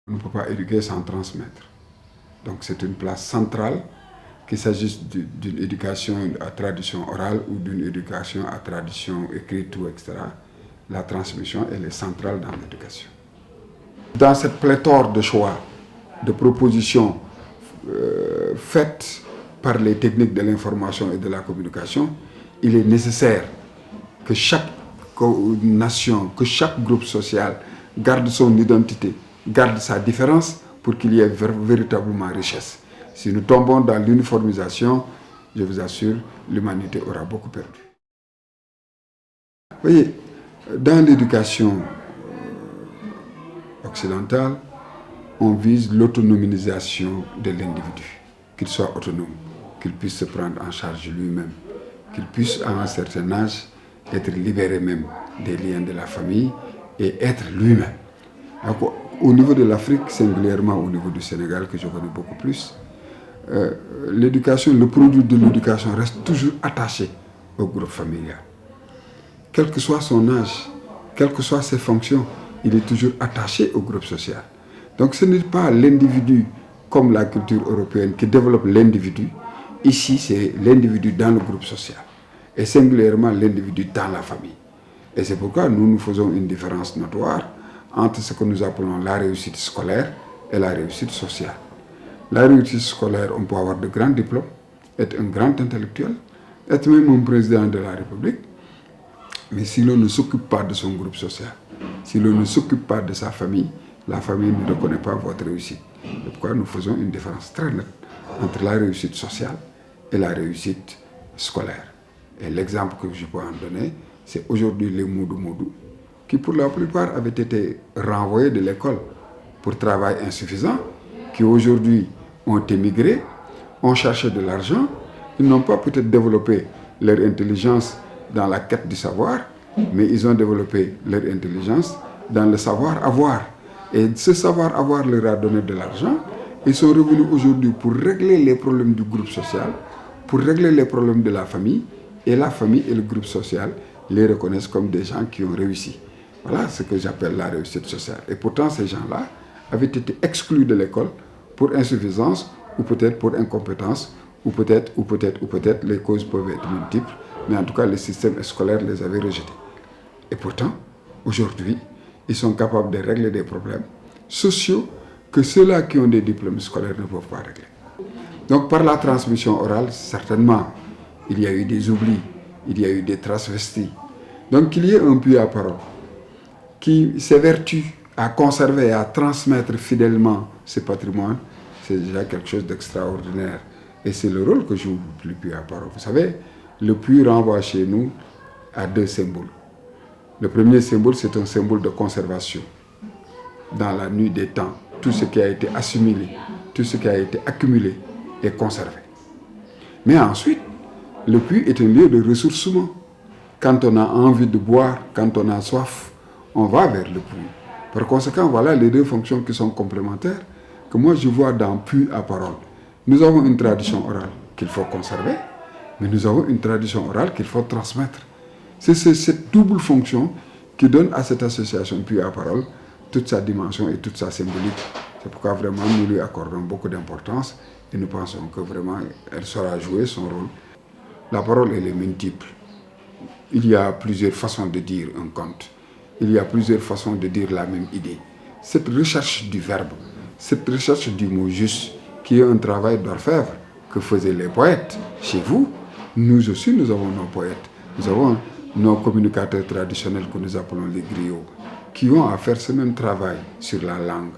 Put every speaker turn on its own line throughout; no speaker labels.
On ne peut pas éduquer sans transmettre. Donc c'est une place centrale, qu'il s'agisse d'une éducation à tradition orale ou d'une éducation à tradition écrite, etc. La transmission, elle est centrale dans l'éducation. Dans cette pléthore de choix, de propositions faites par les techniques de l'information et de la communication, il est nécessaire que chaque nation, que chaque groupe social garde son identité, garde sa différence pour qu'il y ait véritablement richesse. Si nous tombons dans l'uniformisation, je vous assure, l'humanité aura beaucoup perdu. Vous voyez, dans l'éducation occidentale, on vise l'autonomisation de l'individu, qu'il soit autonome, qu'il puisse se prendre en charge lui-même, qu'il puisse, à un certain âge, être libéré même des liens de la famille et être lui-même. Donc, au niveau de l'Afrique, singulièrement au niveau du Sénégal, que je connais beaucoup plus, l'éducation, le produit de l'éducation reste toujours attaché au groupe familial. Quel que soit son âge, quelles que soient ses fonctions, il est toujours attaché au groupe social. Donc ce n'est pas l'individu comme la culture européenne qui développe l'individu. Ici, c'est l'individu dans le groupe social et singulièrement l'individu dans la famille. Et c'est pourquoi nous faisons une différence notoire entre ce que nous appelons la réussite scolaire et la réussite sociale. La réussite scolaire, on peut avoir de grands diplômes, être un grand intellectuel, être même un président de la République, mais si l'on ne s'occupe pas de son groupe social, si l'on ne s'occupe pas de sa famille, la famille ne reconnaît pas votre réussite. C'est pourquoi nous faisons une différence très nette entre la réussite sociale et la réussite scolaire. Et l'exemple que je peux en donner, c'est aujourd'hui les Moudou, qui pour la plupart avaient été renvoyés de l'école pour travail insuffisant, qui aujourd'hui ont émigré, ont cherché de l'argent, ils n'ont pas peut-être développé leur intelligence dans la quête du savoir, mais ils ont développé leur intelligence dans le savoir-avoir. Et ce savoir-avoir leur a donné de l'argent. Ils sont revenus aujourd'hui pour régler les problèmes du groupe social, pour régler les problèmes de la famille, et la famille et le groupe social les reconnaissent comme des gens qui ont réussi. Voilà ce que j'appelle la réussite sociale. Et pourtant, ces gens-là avaient été exclus de l'école pour insuffisance, ou peut-être pour incompétence, ou peut-être, les causes peuvent être multiples, mais en tout cas, le système scolaire les avait rejetés. Et pourtant, aujourd'hui, ils sont capables de régler des problèmes sociaux que ceux-là qui ont des diplômes scolaires ne peuvent pas régler. Donc, par la transmission orale, certainement, il y a eu des oublis, il y a eu des transvestis. Donc, qu'il y ait un puits à parole qui s'évertue à conserver et à transmettre fidèlement ce patrimoine, c'est déjà quelque chose d'extraordinaire. Et c'est le rôle que joue le puits à parole. Vous savez, le puits renvoie chez nous à deux symboles. Le premier symbole, c'est un symbole de conservation. Dans la nuit des temps, tout ce qui a été assimilé, tout ce qui a été accumulé est conservé. Mais ensuite, le puits est un lieu de ressourcement. Quand on a envie de boire, quand on a soif, on va vers le puits. Par conséquent, voilà les deux fonctions qui sont complémentaires, que moi je vois dans puits à parole. Nous avons une tradition orale qu'il faut conserver, mais nous avons une tradition orale qu'il faut transmettre. C'est cette double fonction qui donne à cette association puits à parole toute sa dimension et toute sa symbolique. C'est pourquoi vraiment nous lui accordons beaucoup d'importance et nous pensons que vraiment elle saura jouer son rôle. La parole, elle est multiple. Il y a plusieurs façons de dire un conte. Il y a plusieurs façons de dire la même idée. Cette recherche du verbe, cette recherche du mot juste, qui est un travail d'orfèvre que faisaient les poètes chez vous, nous aussi nous avons nos poètes. Nous avons nos communicateurs traditionnels que nous appelons les griots, qui ont à faire ce même travail sur la langue.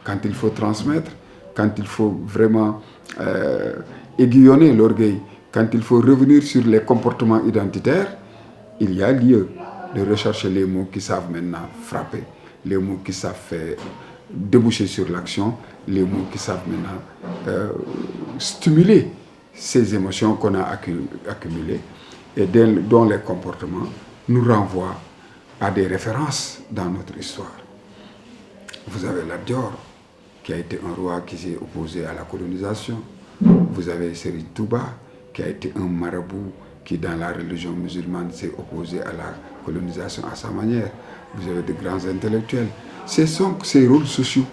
Quand il faut transmettre, quand il faut vraiment aiguillonner l'orgueil, quand il faut revenir sur les comportements identitaires, il y a lieu de rechercher les mots qui savent maintenant frapper, les mots qui savent faire déboucher sur l'action, les mots qui savent maintenant stimuler ces émotions qu'on a accumulées et dont les comportements nous renvoient à des références dans notre histoire. Vous avez Lat Dior, qui a été un roi qui s'est opposé à la colonisation. Vous avez Serigne Touba, qui a été un marabout qui, dans la religion musulmane, s'est opposé à la colonisation à sa manière. Vous avez de grands intellectuels. Ce sont ces rôles sociaux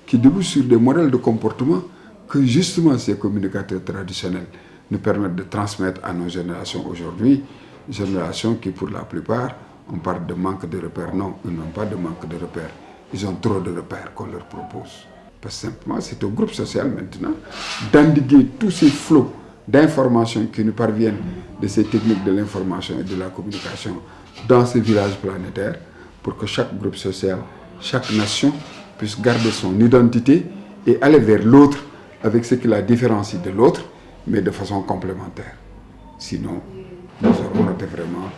qui débouchent sur des modèles de comportement que justement ces communicateurs traditionnels nous permettent de transmettre à nos générations aujourd'hui, générations qui pour la plupart, on parle de manque de repères. Non, ils n'ont pas de manque de repères. Ils ont trop de repères qu'on leur propose. Parce que simplement, c'est au groupe social maintenant d'endiguer tous ces flots d'informations qui nous parviennent de ces techniques de l'information et de la communication dans ces villages planétaires pour que chaque groupe social, chaque nation puisse garder son identité et aller vers l'autre avec ce qui la différencie de l'autre, mais de façon complémentaire. Sinon, nous aurons raté vraiment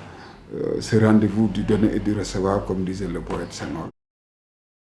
ce rendez-vous du donner et du recevoir, comme disait le poète Senghor.